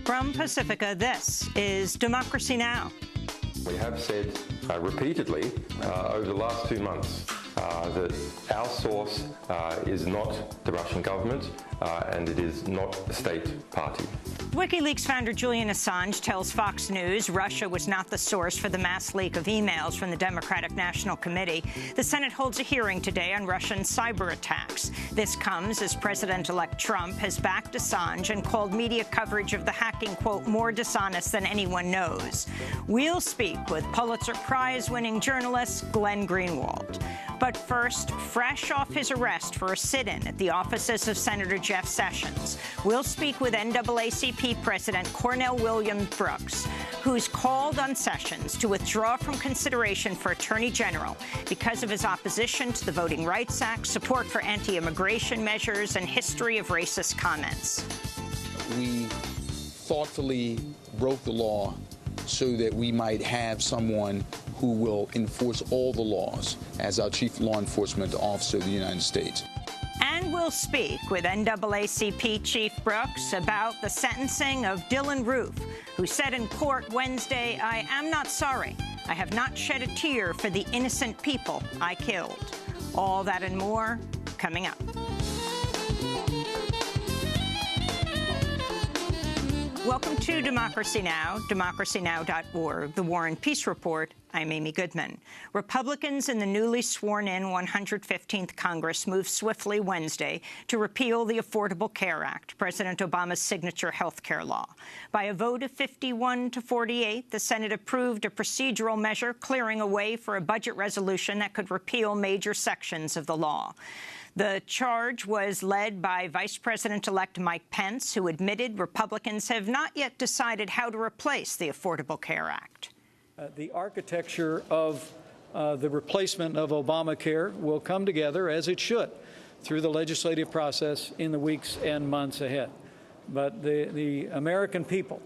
From Pacifica, this is Democracy Now! We have said repeatedly over the last 2 months that our source is not the Russian government and it is not a state party. WikiLeaks founder Julian Assange tells Fox News Russia was not the source for the mass leak of emails from the Democratic National Committee. The Senate holds a hearing today on Russian cyber attacks. This comes as President-elect Trump has backed Assange and called media coverage of the hacking, quote, more dishonest than anyone knows. We'll speak with Pulitzer Prize-winning journalist Glenn Greenwald. But first, fresh off his arrest for a sit-in at the offices of Senator Jeff Sessions, we'll speak with NAACP President Cornell Williams Brooks, who's called on Sessions to withdraw from consideration for Attorney General because of his opposition to the Voting Rights Act, support for anti-immigration measures, and history of racist comments. We thoughtfully broke the law so that we might have someone who will enforce all the laws as our chief law enforcement officer of the United States. And we'll speak with NAACP Chief Brooks about the sentencing of Dylan Roof, who said in court Wednesday, "I am not sorry. I have not shed a tear for the innocent people I killed." All that and more coming up. Welcome to Democracy Now!, democracynow.org, The War and Peace Report. I'm Amy Goodman. Republicans in the newly sworn-in 115th Congress moved swiftly Wednesday to repeal the Affordable Care Act, President Obama's signature health care law. By a vote of 51 to 48, the Senate approved a procedural measure clearing a way for a budget resolution that could repeal major sections of the law. The charge was led by Vice President-elect Mike Pence, who admitted Republicans have not yet decided how to replace the Affordable Care Act. The architecture of the replacement of Obamacare will come together, as it should, through the legislative process in the weeks and months ahead. But the American people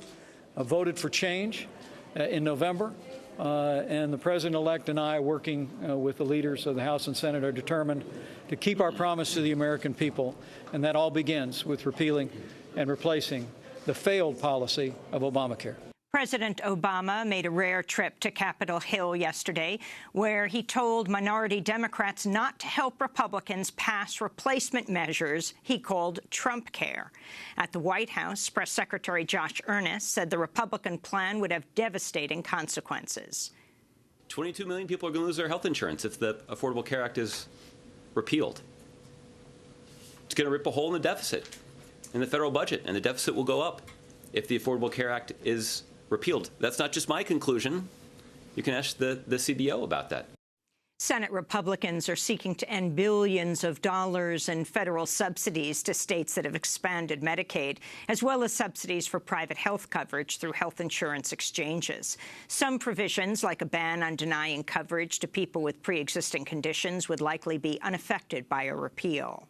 voted for change in November, and the President-elect and I, working with the leaders of the House and Senate, are determined to keep our promise to the American people, and that all begins with repealing and replacing the failed policy of Obamacare. President Obama made a rare trip to Capitol Hill yesterday, where he told minority Democrats not to help Republicans pass replacement measures he called Trump Care. At the White House, Press Secretary Josh Earnest said the Republican plan would have devastating consequences. 22 million people are going to lose their health insurance if the Affordable Care Act is repealed. It's going to rip a hole in the deficit in the federal budget, and the deficit will go up if the Affordable Care Act is repealed. That's not just my conclusion. You can ask the CBO about that. Senate Republicans are seeking to end billions of dollars in federal subsidies to states that have expanded Medicaid, as well as subsidies for private health coverage through health insurance exchanges. Some provisions, like a ban on denying coverage to people with pre-existing conditions, would likely be unaffected by a repeal.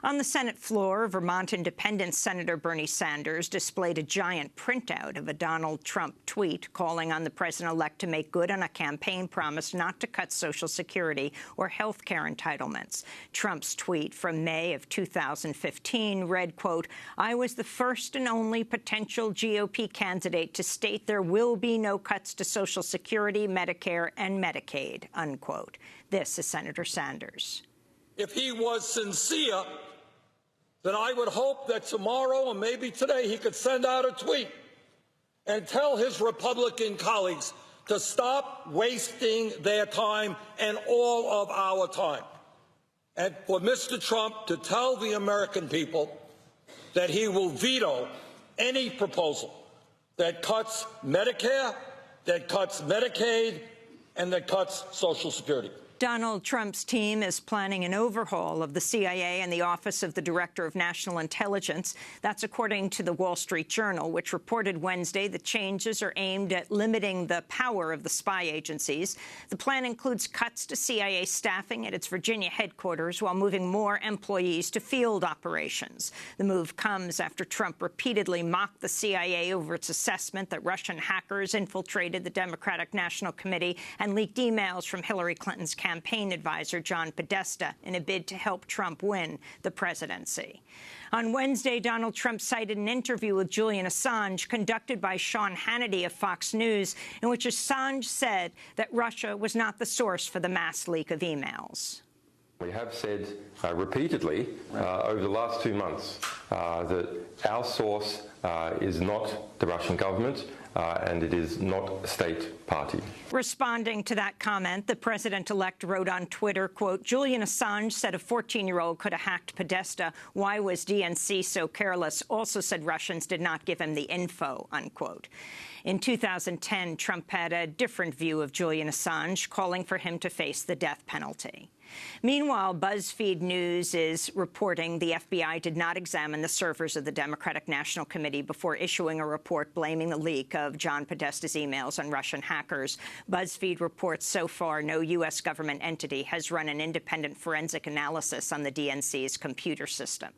On the Senate floor, Vermont Independent Senator Bernie Sanders displayed a giant printout of a Donald Trump tweet calling on the president-elect to make good on a campaign promise not to cut Social Security or health care entitlements. Trump's tweet from May of 2015 read, quote, "I was the first and only potential GOP candidate to state there will be no cuts to Social Security, Medicare, and Medicaid," unquote. This is Senator Sanders. If he was sincere, then I would hope that tomorrow or maybe today he could send out a tweet and tell his Republican colleagues to stop wasting their time and all of our time. And for Mr. Trump to tell the American people that he will veto any proposal that cuts Medicare, that cuts Medicaid, and that cuts Social Security. Donald Trump's team is planning an overhaul of the CIA and the Office of the Director of National Intelligence. That's according to the Wall Street Journal, which reported Wednesday the changes are aimed at limiting the power of the spy agencies. The plan includes cuts to CIA staffing at its Virginia headquarters while moving more employees to field operations. The move comes after Trump repeatedly mocked the CIA over its assessment that Russian hackers infiltrated the Democratic National Committee and leaked emails from Hillary Clinton's campaign campaign advisor John Podesta in a bid to help Trump win the presidency. On Wednesday, Donald Trump cited an interview with Julian Assange conducted by Sean Hannity of Fox News, in which Assange said that Russia was not the source for the mass leak of emails. We have said repeatedly over the last 2 months that our source is not the Russian government and it is not a state party. Responding to that comment, the president-elect wrote on Twitter, quote, Julian Assange said a 14-year-old could have hacked Podesta. Why was DNC so careless? Also said Russians did not give him the info, unquote. In 2010, Trump had a different view of Julian Assange, calling for him to face the death penalty. Meanwhile, BuzzFeed News is reporting the FBI did not examine the servers of the Democratic National Committee before issuing a report blaming the leak of John Podesta's emails on Russian hackers. BuzzFeed reports so far no U.S. government entity has run an independent forensic analysis on the DNC's computer system.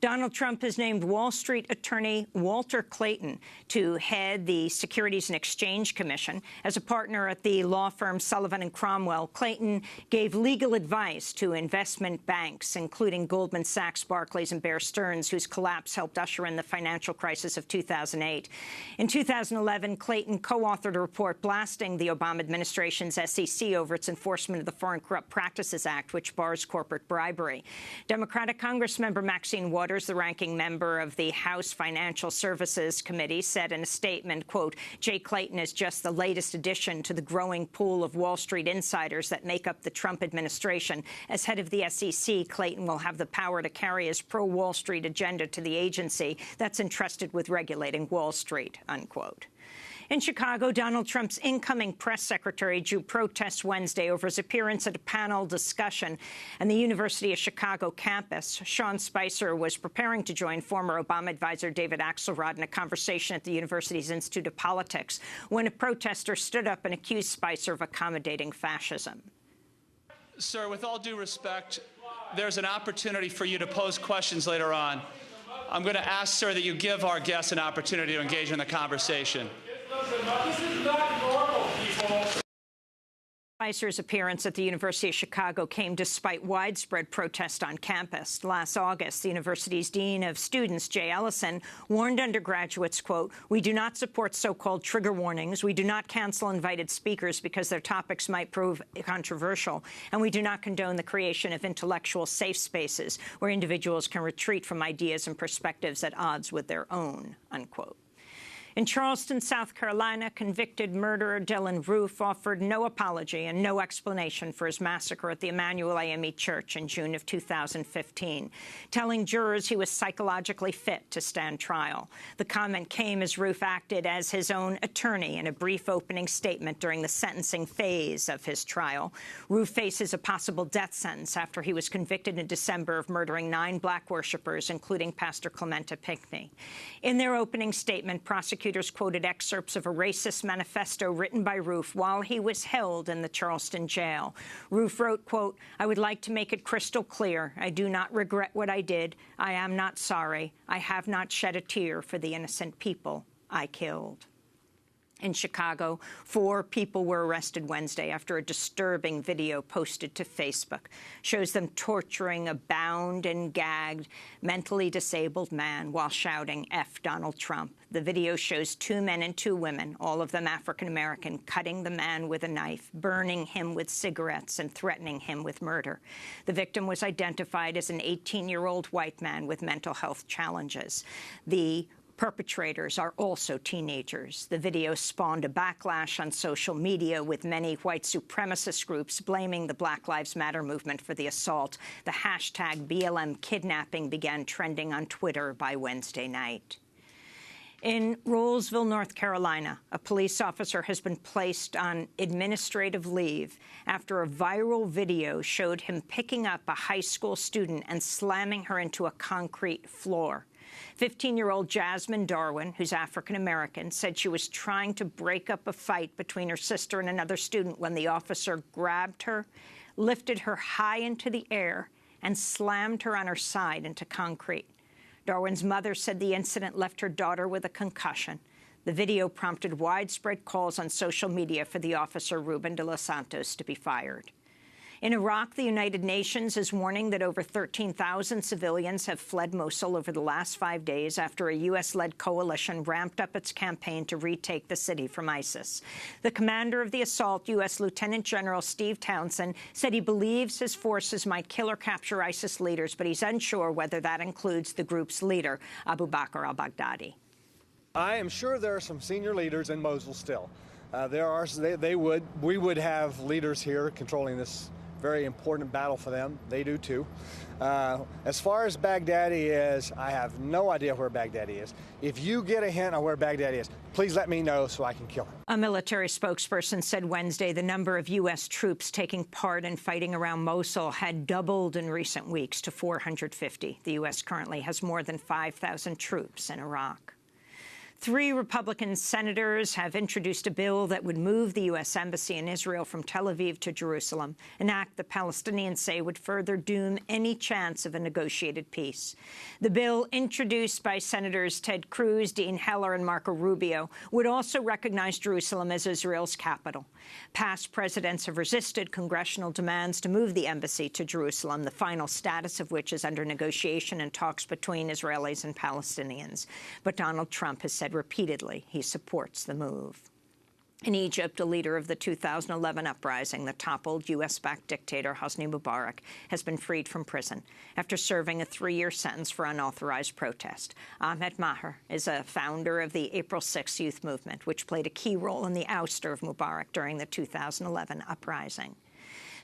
Donald Trump has named Wall Street attorney Walter Clayton to head the Securities and Exchange Commission. As a partner at the law firm Sullivan & Cromwell, Clayton gave legal advice to investment banks, including Goldman Sachs, Barclays, and Bear Stearns, whose collapse helped usher in the financial crisis of 2008. In 2011, Clayton co-authored a report blasting the Obama administration's SEC over its enforcement of the Foreign Corrupt Practices Act, which bars corporate bribery. Democratic Congressmember Maxine Waters, the ranking member of the House Financial Services Committee, said in a statement, quote, Jay Clayton is just the latest addition to the growing pool of Wall Street insiders that make up the Trump administration. As head of the SEC, Clayton will have the power to carry his pro-Wall Street agenda to the agency that's entrusted with regulating Wall Street, unquote. In Chicago, Donald Trump's incoming press secretary drew protests Wednesday over his appearance at a panel discussion on the University of Chicago campus. Sean Spicer was preparing to join former Obama advisor David Axelrod in a conversation at the university's Institute of Politics when a protester stood up and accused Spicer of accommodating fascism. Sir, with all due respect, there's an opportunity for you to pose questions later on. I'm going to ask, sir, that you give our guests an opportunity to engage in the conversation. This is not normal, people. Spicer's appearance at the University of Chicago came despite widespread protest on campus. Last August, the university's dean of students, Jay Ellison, warned undergraduates, quote, we do not support so-called trigger warnings. We do not cancel invited speakers because their topics might prove controversial. And we do not condone the creation of intellectual safe spaces where individuals can retreat from ideas and perspectives at odds with their own, unquote. In Charleston, South Carolina, convicted murderer Dylan Roof offered no apology and no explanation for his massacre at the Emmanuel AME Church in June of 2015, telling jurors he was psychologically fit to stand trial. The comment came as Roof acted as his own attorney in a brief opening statement during the sentencing phase of his trial. Roof faces a possible death sentence after he was convicted in December of murdering 9 black worshipers, including Pastor Clementa Pinckney. In their opening statement, prosecutors quoted excerpts of a racist manifesto written by Roof while he was held in the Charleston jail. Roof wrote, quote, I would like to make it crystal clear. I do not regret what I did. I am not sorry. I have not shed a tear for the innocent people I killed. In Chicago, 4 people were arrested Wednesday after a disturbing video posted to Facebook shows them torturing a bound and gagged, mentally disabled man while shouting, F Donald Trump. The video shows 2 men and 2 women, all of them African-American, cutting the man with a knife, burning him with cigarettes, and threatening him with murder. The victim was identified as an 18-year-old white man with mental health challenges. The perpetrators are also teenagers. The video spawned a backlash on social media, with many white supremacist groups blaming the Black Lives Matter movement for the assault. The hashtag BLM kidnapping began trending on Twitter by Wednesday night. In Rolesville, North Carolina, a police officer has been placed on administrative leave after a viral video showed him picking up a high school student and slamming her into a concrete floor. 15-year-old Jasmine Darwin, who's African-American, said she was trying to break up a fight between her sister and another student when the officer grabbed her, lifted her high into the air, and slammed her on her side into concrete. Darwin's mother said the incident left her daughter with a concussion. The video prompted widespread calls on social media for the officer, Ruben de los Santos, to be fired. In Iraq, the United Nations is warning that over 13,000 civilians have fled Mosul over the last 5 days after a U.S.-led coalition ramped up its campaign to retake the city from ISIS. The commander of the assault, U.S. Lieutenant General Steve Townsend, said he believes his forces might kill or capture ISIS leaders, but he's unsure whether that includes the group's leader, Abu Bakr al-Baghdadi. I am sure there are some senior leaders in Mosul still. We would have leaders here controlling this very important battle for them. They do too. As far as Baghdadi is, I have no idea where Baghdadi is. If you get a hint on where Baghdadi is, please let me know so I can kill him. A military spokesperson said Wednesday the number of U.S. troops taking part in fighting around Mosul had doubled in recent weeks to 450. The U.S. currently has more than 5,000 troops in Iraq. 3 Republican senators have introduced a bill that would move the U.S. Embassy in Israel from Tel Aviv to Jerusalem, an act the Palestinians say would further doom any chance of a negotiated peace. The bill, introduced by Senators Ted Cruz, Dean Heller and Marco Rubio, would also recognize Jerusalem as Israel's capital. Past presidents have resisted congressional demands to move the embassy to Jerusalem, the final status of which is under negotiation and talks between Israelis and Palestinians. But Donald Trump has said repeatedly he supports the move. In Egypt, a leader of the 2011 uprising, the toppled U.S.-backed dictator Hosni Mubarak, has been freed from prison after serving a 3-year sentence for unauthorized protest. Ahmed Maher is a founder of the April 6 youth movement, which played a key role in the ouster of Mubarak during the 2011 uprising.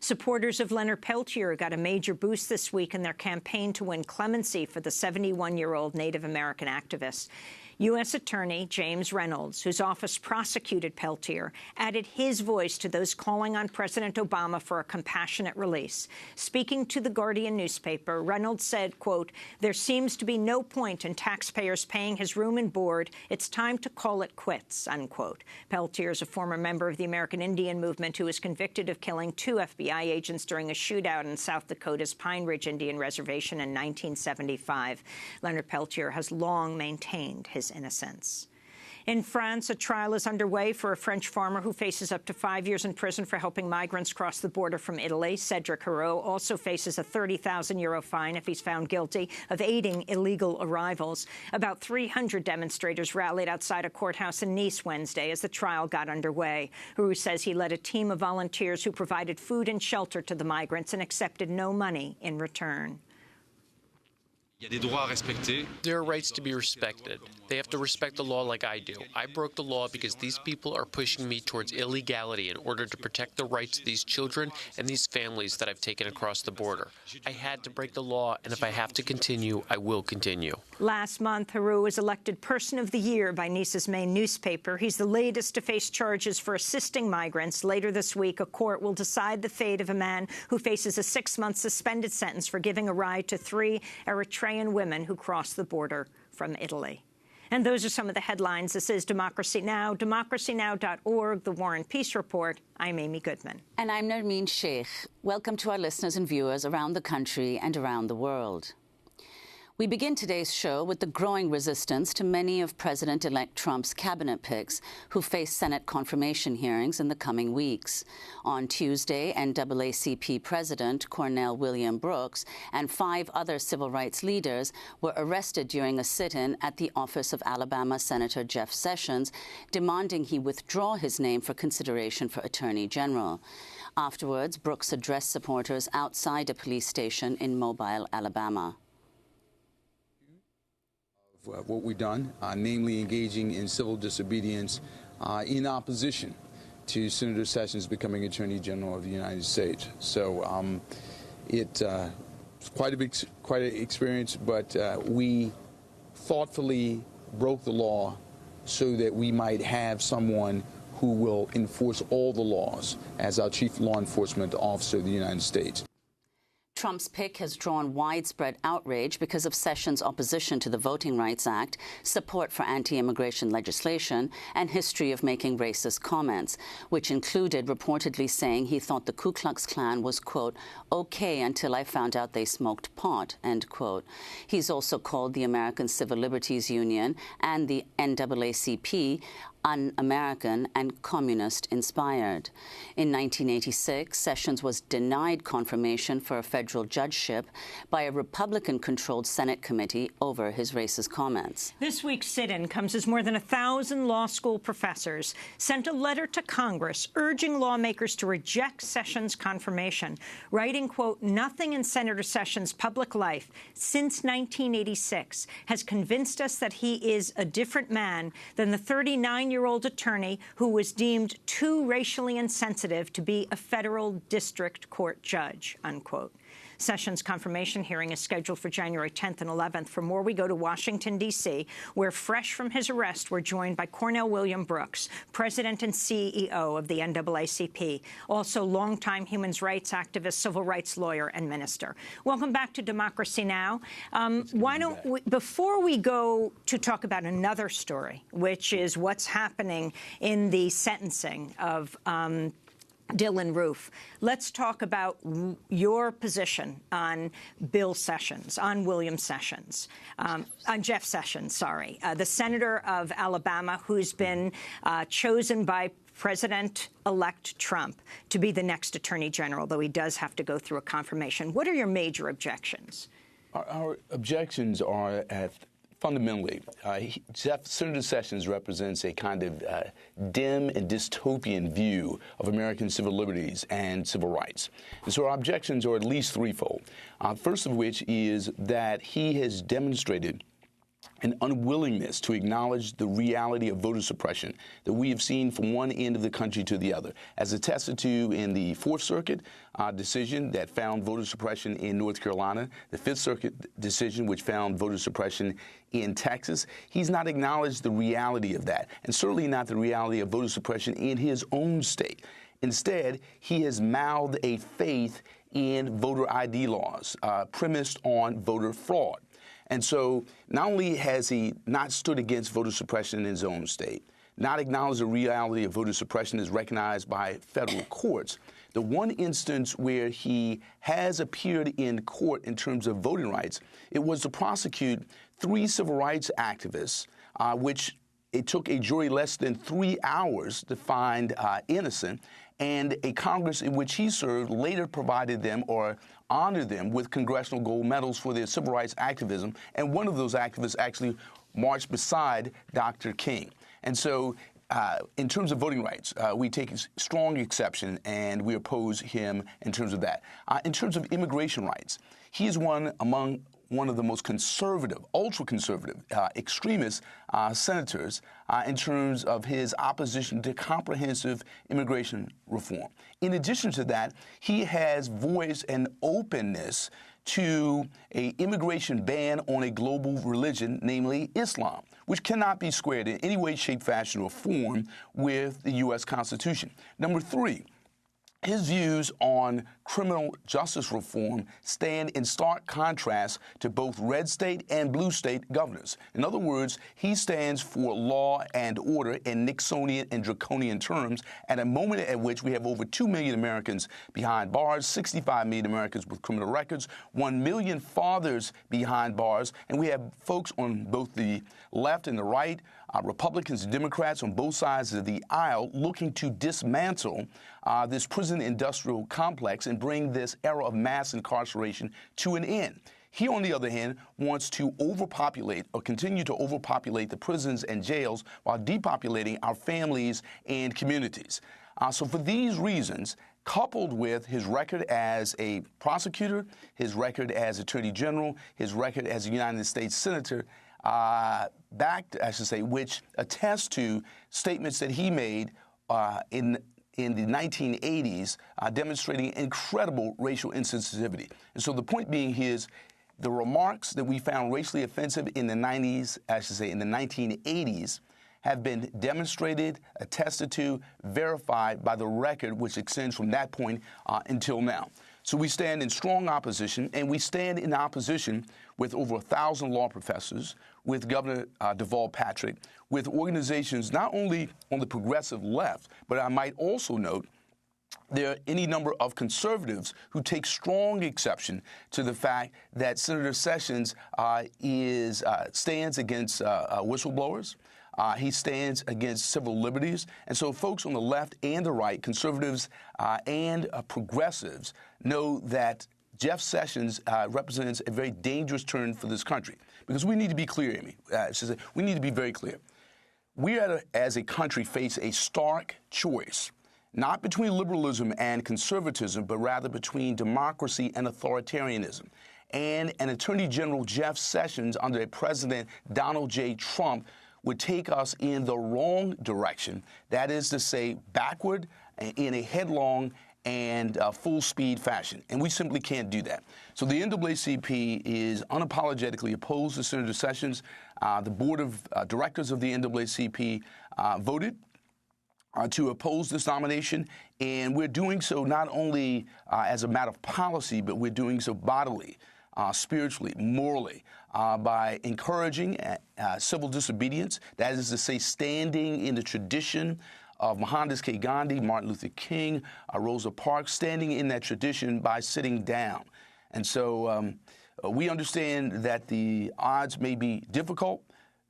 Supporters of Leonard Peltier got a major boost this week in their campaign to win clemency for the 71-year-old Native American activist. U.S. Attorney James Reynolds, whose office prosecuted Peltier, added his voice to those calling on President Obama for a compassionate release. Speaking to The Guardian newspaper, Reynolds said, quote, "There seems to be no point in taxpayers paying his room and board. It's time to call it quits," unquote. Peltier is a former member of the American Indian Movement who was convicted of killing 2 FBI agents during a shootout in South Dakota's Pine Ridge Indian Reservation in 1975. Leonard Peltier has long maintained his innocence. In France, a trial is underway for a French farmer who faces up to 5 years in prison for helping migrants cross the border from Italy. Cedric Hero also faces a €30,000 fine if he's found guilty of aiding illegal arrivals. About 300 demonstrators rallied outside a courthouse in Nice Wednesday as the trial got underway. Hero says he led a team of volunteers who provided food and shelter to the migrants and accepted no money in return. There are rights to be respected. They have to respect the law like I do. I broke the law because these people are pushing me towards illegality in order to protect the rights of these children and these families that I've taken across the border. I had to break the law, and if I have to continue, I will continue. Last month, Hero was elected Person of the Year by Nice's main newspaper. He's the latest to face charges for assisting migrants. Later this week, a court will decide the fate of a man who faces a 6-month suspended sentence for giving a ride to 3 Eritrean women who crossed the border from Italy. And those are some of the headlines. This is Democracy Now!, democracynow.org, The War and Peace Report. I'm Amy Goodman. And I'm Nermeen Sheikh. Welcome to our listeners and viewers around the country and around the world. We begin today's show with the growing resistance to many of President-elect Trump's cabinet picks who face Senate confirmation hearings in the coming weeks. On Tuesday, NAACP President Cornell William Brooks and 5 other civil rights leaders were arrested during a sit-in at the office of Alabama Senator Jeff Sessions, demanding he withdraw his name for consideration for Attorney General. Afterwards, Brooks addressed supporters outside a police station in Mobile, Alabama. What we've done, namely engaging in civil disobedience in opposition to Senator Sessions becoming Attorney General of the United States. So it's quite an experience, but we thoughtfully broke the law so that we might have someone who will enforce all the laws as our Chief Law Enforcement Officer of the United States. Trump's pick has drawn widespread outrage because of Sessions' opposition to the Voting Rights Act, support for anti-immigration legislation, and history of making racist comments, which included reportedly saying he thought the Ku Klux Klan was, quote, okay until I found out they smoked pot, end quote. He's also called the American Civil Liberties Union and the NAACP un-American and communist-inspired. In 1986, Sessions was denied confirmation for a federal judgeship by a Republican-controlled Senate committee over his racist comments. This week's sit-in comes as more than 1,000 law school professors sent a letter to Congress urging lawmakers to reject Sessions' confirmation, writing, quote, "Nothing in Senator Sessions' public life since 1986 has convinced us that he is a different man than the 39-year-old attorney who was deemed too racially insensitive to be a federal district court judge," unquote. Sessions' confirmation hearing is scheduled for January 10th and 11th. For more, we go to Washington, D.C., where, fresh from his arrest, we're joined by Cornell William Brooks, president and CEO of the NAACP, also longtime human rights activist, civil rights lawyer, and minister. Welcome back to Democracy Now! Why don't we, before we go to talk about another story, which is what's happening in the sentencing of Dylan Roof, let's talk about your position on Bill Sessions, on William Sessions, on Jeff Sessions, sorry, the senator of Alabama who's been chosen by President-elect Trump to be the next attorney general, though he does have to go through a confirmation. What are your major objections? Our objections are fundamentally, Senator Sessions represents a kind of dim and dystopian view of American civil liberties and civil rights. And so our objections are at least threefold. First of which is that he has demonstrated an unwillingness to acknowledge the reality of voter suppression that we have seen from one end of the country to the other, as attested to in the Fourth Circuit decision that found voter suppression in North Carolina, the Fifth Circuit decision which found voter suppression in Texas. He's not acknowledged the reality of that, and certainly not the reality of voter suppression in his own state. Instead, he has mouthed a faith in voter ID laws premised on voter fraud. And so not only has he not stood against voter suppression in his own state, not acknowledged the reality of voter suppression as recognized by federal courts, the one instance where he has appeared in court in terms of voting rights, it was to prosecute 3 civil rights activists, which it took a jury less than 3 hours to find innocent, and a Congress in which he served later provided them or honored them with congressional gold medals for their civil rights activism, and one of those activists actually marched beside Dr. King. And so in terms of voting rights, we take strong exception, and we oppose him in terms of that. In terms of immigration rights, he is one of the most conservative, ultra-conservative, extremist senators in terms of his opposition to comprehensive immigration reform. In addition to that, he has voiced an openness to an immigration ban on a global religion, namely Islam, which cannot be squared in any way, shape, fashion, or form with the U.S. Constitution. Number 3, his views on criminal justice reform stand in stark contrast to both red state and blue state governors. In other words, he stands for law and order in Nixonian and draconian terms at a moment at which we have over 2 million Americans behind bars, 65 million Americans with criminal records, 1 million fathers behind bars, and we have folks on both the left and the right, Republicans and Democrats on both sides of the aisle looking to dismantle this prison industrial complex and bring this era of mass incarceration to an end. He, on the other hand, wants to overpopulate or continue to overpopulate the prisons and jails while depopulating our families and communities. So for these reasons, coupled with his record as a prosecutor, his record as Attorney General, his record as a United States Senator, which attests to statements that he made in the 1980s, demonstrating incredible racial insensitivity. And so the point being is, the remarks that we found racially offensive in the 1980s, have been demonstrated, attested to, verified by the record which extends from that point until now. So we stand in strong opposition, and we stand in opposition with over 1,000 law professors, with Governor Deval Patrick, with organizations not only on the progressive left, but I might also note there are any number of conservatives who take strong exception to the fact that Senator Sessions stands against whistleblowers, He stands against civil liberties. And so folks on the left and the right, conservatives and progressives, know that Jeff Sessions represents a very dangerous turn for this country. Because we need to be clear, Amy. We need to be very clear. We, as a country, face a stark choice, not between liberalism and conservatism, but rather between democracy and authoritarianism. And an Attorney General Jeff Sessions under a President Donald J. Trump would take us in the wrong direction. That is to say, backward in a headlong and full-speed fashion. And we simply can't do that. So the NAACP is unapologetically opposed to Senator Sessions. The board of directors of the NAACP voted to oppose this nomination, and we're doing so not only as a matter of policy, but we're doing so bodily, spiritually, morally, by encouraging civil disobedience. That is to say, standing in the tradition of Mohandas K. Gandhi, Martin Luther King, Rosa Parks, standing in that tradition by sitting down. And so we understand that the odds may be difficult,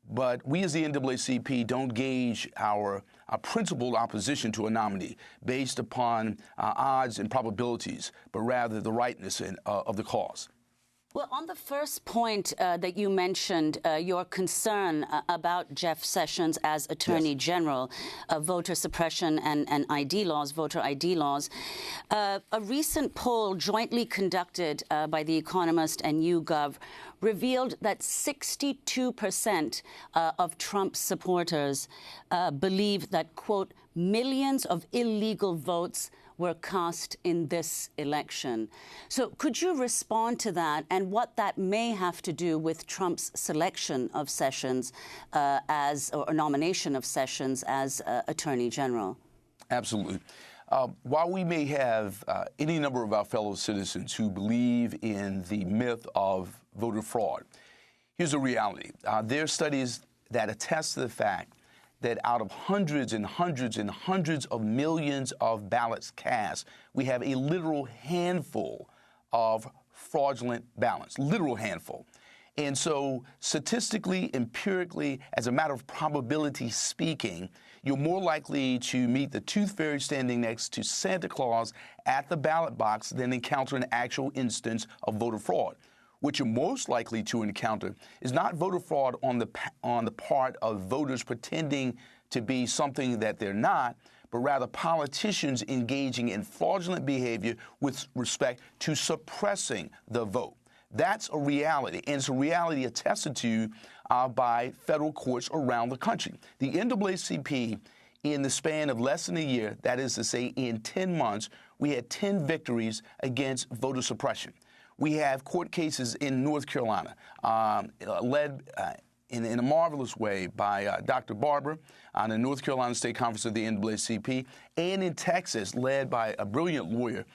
but we as the NAACP don't gauge our principled opposition to a nominee based upon odds and probabilities, but rather the rightness of the cause. Well, on the first point that you mentioned, your concern about Jeff Sessions as Attorney General, voter suppression and ID laws, voter ID laws, a recent poll jointly conducted by The Economist and YouGov revealed that 62% of Trump's supporters believe that, quote, millions of illegal votes were cast in this election. So could you respond to that and what that may have to do with Trump's selection of Sessions or nomination of Sessions as Attorney General? Absolutely. While we may have any number of our fellow citizens who believe in the myth of voter fraud, here's the reality. There are studies that attest to the fact that out of hundreds and hundreds and hundreds of millions of ballots cast, we have a literal handful of fraudulent ballots, literal handful. And so statistically, empirically, as a matter of probability speaking, you're more likely to meet the tooth fairy standing next to Santa Claus at the ballot box than encounter an actual instance of voter fraud. What you're most likely to encounter is not voter fraud on the part of voters pretending to be something that they're not, but rather politicians engaging in fraudulent behavior with respect to suppressing the vote. That's a reality, and it's a reality attested to by federal courts around the country. The NAACP, in the span of less than a year, that is to say in 10 months, we had 10 victories against voter suppression. We have court cases in North Carolina led in a marvelous way by Dr. Barber on the North Carolina State Conference of the NAACP, and in Texas led by a brilliant lawyer,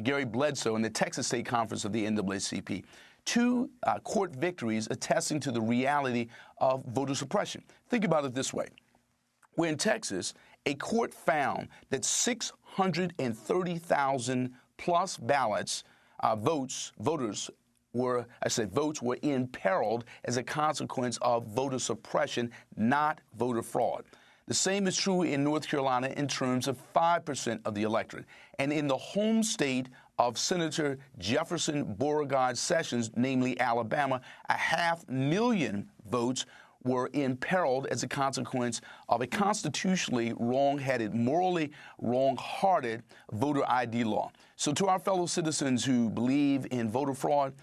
Gary Bledsoe, in the Texas State Conference of the NAACP. Two court victories attesting to the reality of voter suppression. Think about it this way. Where in Texas, a court found that 630,000 plus ballots votes were imperiled as a consequence of voter suppression, not voter fraud. The same is true in North Carolina in terms of 5% of the electorate. And in the home state of Senator Jefferson Beauregard Sessions, namely Alabama, 500,000 votes were imperiled as a consequence of a constitutionally wrong-headed, morally wrong-hearted voter ID law. So to our fellow citizens who believe in voter fraud,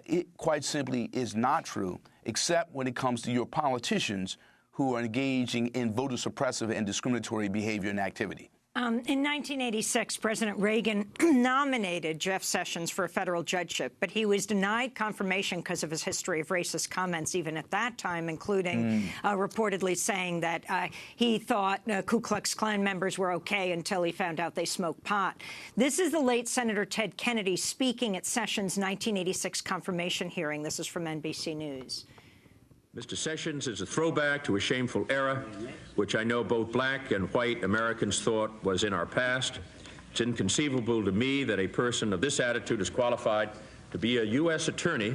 it quite simply is not true, except when it comes to your politicians who are engaging in voter suppressive and discriminatory behavior and activity. In 1986, President Reagan nominated Jeff Sessions for a federal judgeship, but he was denied confirmation because of his history of racist comments, even at that time, including reportedly saying that he thought Ku Klux Klan members were okay until he found out they smoked pot. This is the late Senator Ted Kennedy speaking at Sessions' 1986 confirmation hearing. This is from NBC News. Mr. Sessions is a throwback to a shameful era, which I know both black and white Americans thought was in our past. It's inconceivable to me that a person of this attitude is qualified to be a U.S. attorney,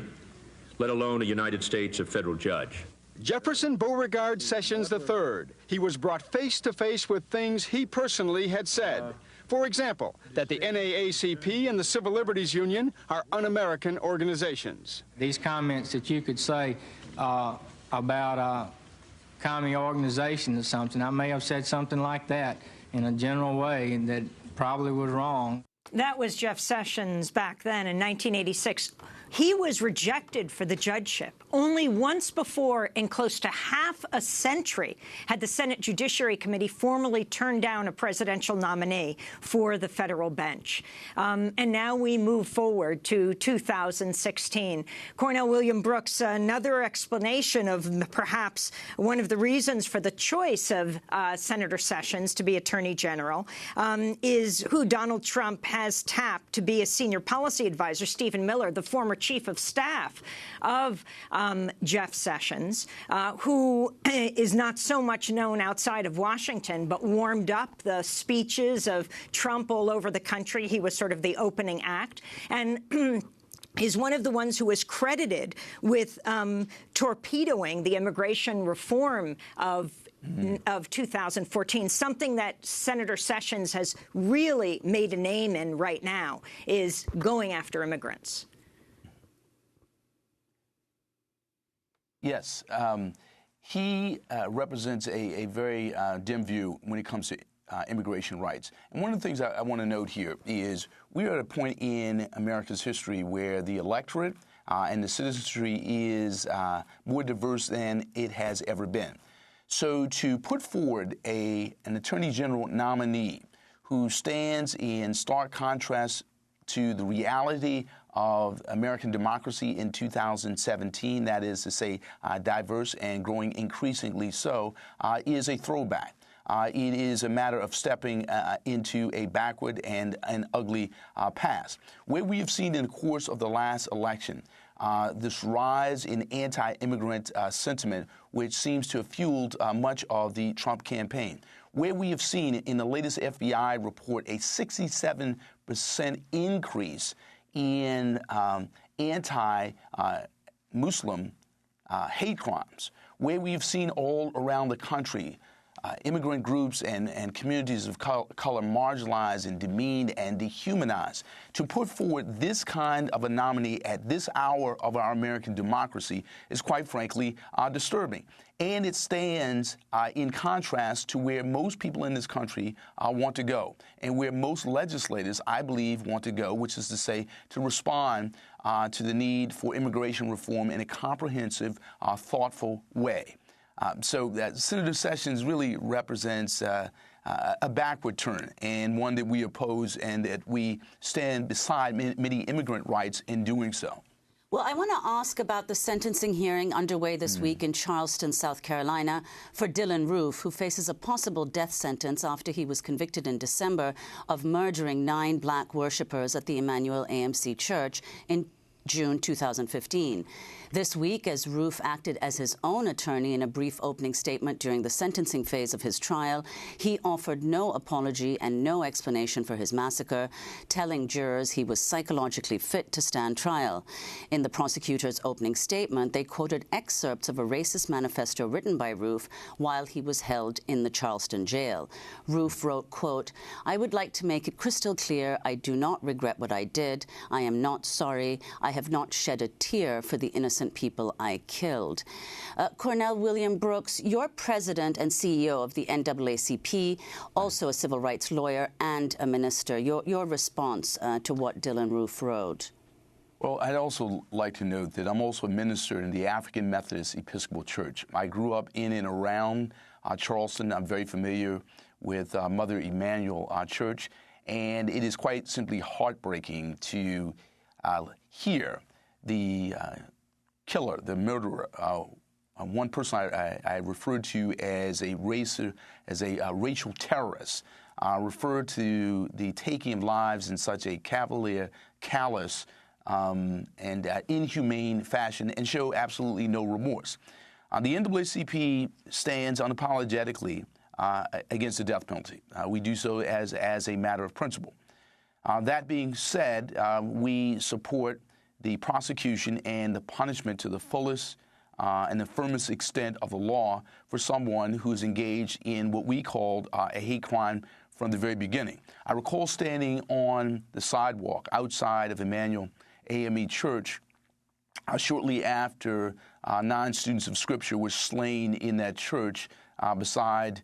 let alone a United States federal judge. Jefferson Beauregard Sessions III. He was brought face to face with things he personally had said. For example, that the NAACP and the Civil Liberties Union are un-American organizations. These comments that you could say about a commie organization or something, I may have said something like that in a general way that probably was wrong. That was Jeff Sessions back then in 1986. He was rejected for the judgeship. Only once before in close to half a century had the Senate Judiciary Committee formally turned down a presidential nominee for the federal bench. And now we move forward to 2016. Cornell William Brooks, another explanation of perhaps one of the reasons for the choice of Senator Sessions to be Attorney General is who Donald Trump has tapped to be a senior policy advisor, Stephen Miller, the former chief of staff of Jeff Sessions, who is not so much known outside of Washington, but warmed up the speeches of Trump all over the country. He was sort of the opening act. And is one of the ones who was credited with torpedoing the immigration reform of 2014, something that Senator Sessions has really made a name in right now, is going after immigrants. Yes, he represents a very dim view when it comes to immigration rights. And one of the things I want to note here is we are at a point in America's history where the electorate and the citizenry is more diverse than it has ever been. So to put forward an Attorney General nominee who stands in stark contrast to the reality of American democracy in 2017, that is to say, diverse and growing increasingly so, is a throwback. It is a matter of stepping into a backward and an ugly past. Where we have seen in the course of the last election, this rise in anti-immigrant sentiment, which seems to have fueled much of the Trump campaign. Where we have seen in the latest FBI report a 67% increase in anti-Muslim hate crimes, where we've seen all around the country immigrant groups and communities of color marginalized and demeaned and dehumanized. To put forward this kind of a nominee at this hour of our American democracy is quite frankly disturbing. And it stands in contrast to where most people in this country want to go and where most legislators, I believe, want to go, which is to say to respond to the need for immigration reform in a comprehensive, thoughtful way. So Senator Sessions really represents a backward turn and one that we oppose and that we stand beside many immigrant rights in doing so. Well, I want to ask about the sentencing hearing underway this week in Charleston, South Carolina, for Dylan Roof, who faces a possible death sentence after he was convicted in December of murdering 9 black worshipers at the Emmanuel AMC Church in June 2015. This week, as Roof acted as his own attorney in a brief opening statement during the sentencing phase of his trial, he offered no apology and no explanation for his massacre, telling jurors he was psychologically fit to stand trial. In the prosecutor's opening statement, they quoted excerpts of a racist manifesto written by Roof while he was held in the Charleston jail. Roof wrote, quote, "I would like to make it crystal clear I do not regret what I did. I am not sorry. I have not shed a tear for the innocent people I killed." Cornell William Brooks, you're president and CEO of the NAACP, also a civil rights lawyer and a minister. Your response to what Dylan Roof wrote? Well, I'd also like to note that I'm also a minister in the African Methodist Episcopal Church. I grew up in and around Charleston. I'm very familiar with Mother Emanuel Church, and it is quite simply heartbreaking to hear the killer, the murderer, one person I referred to as a racial terrorist, referred to the taking of lives in such a cavalier, callous, and inhumane fashion, and show absolutely no remorse. The NAACP stands unapologetically against the death penalty. We do so as a matter of principle. That being said, we support the prosecution and the punishment to the fullest and the firmest extent of the law for someone who is engaged in what we called a hate crime from the very beginning. I recall standing on the sidewalk outside of Emmanuel AME Church shortly after 9 students of Scripture were slain in that church, including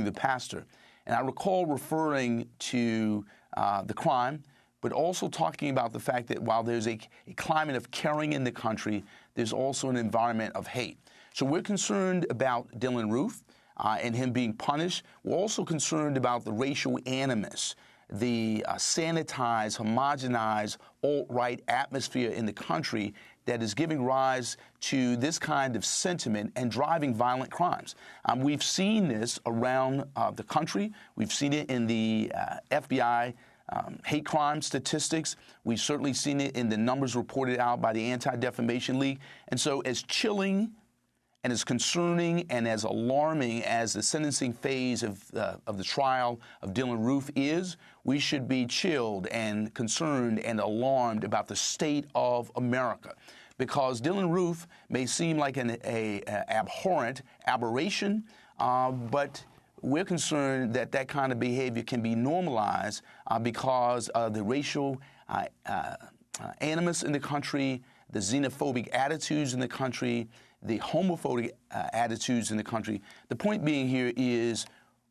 the pastor. And I recall referring to the crime, but also talking about the fact that while there's a climate of caring in the country, there's also an environment of hate. So we're concerned about Dylann Roof and him being punished. We're also concerned about the racial animus, the sanitized, homogenized, alt-right atmosphere in the country that is giving rise to this kind of sentiment and driving violent crimes. We've seen this around the country. We've seen it in the FBI hate crime statistics. We've certainly seen it in the numbers reported out by the Anti-Defamation League. And so as chilling and as concerning and as alarming as the sentencing phase of the trial of Dylann Roof is, we should be chilled and concerned and alarmed about the state of America. Because Dylann Roof may seem like an abhorrent aberration, but we're concerned that that kind of behavior can be normalized because of the racial animus in the country, the xenophobic attitudes in the country, the homophobic attitudes in the country. The point being here is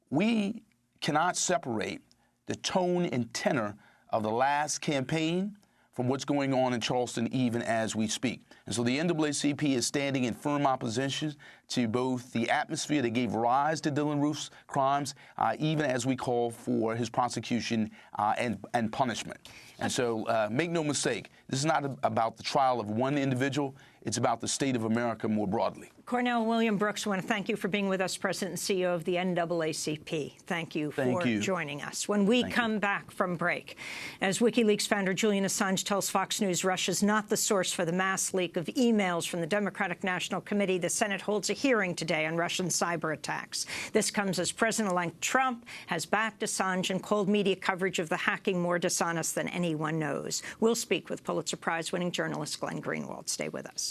we cannot separate the tone and tenor of the last campaign from what's going on in Charleston even as we speak. And so the NAACP is standing in firm opposition to both the atmosphere that gave rise to Dylann Roof's crimes, even as we call for his prosecution and punishment. And so make no mistake, this is not about the trial of one individual. It's about the state of America more broadly. Cornell William Brooks, I want to thank you for being with us, President and CEO of the NAACP. Thank you for joining us. When we come back from break, as WikiLeaks founder Julian Assange tells Fox News Russia's not the source for the mass leak of emails from the Democratic National Committee, the Senate holds a hearing today on Russian cyber attacks. This comes as President-elect Trump has backed Assange and called media coverage of the hacking more dishonest than anyone knows. We'll speak with Pulitzer Prize-winning journalist Glenn Greenwald. Stay with us.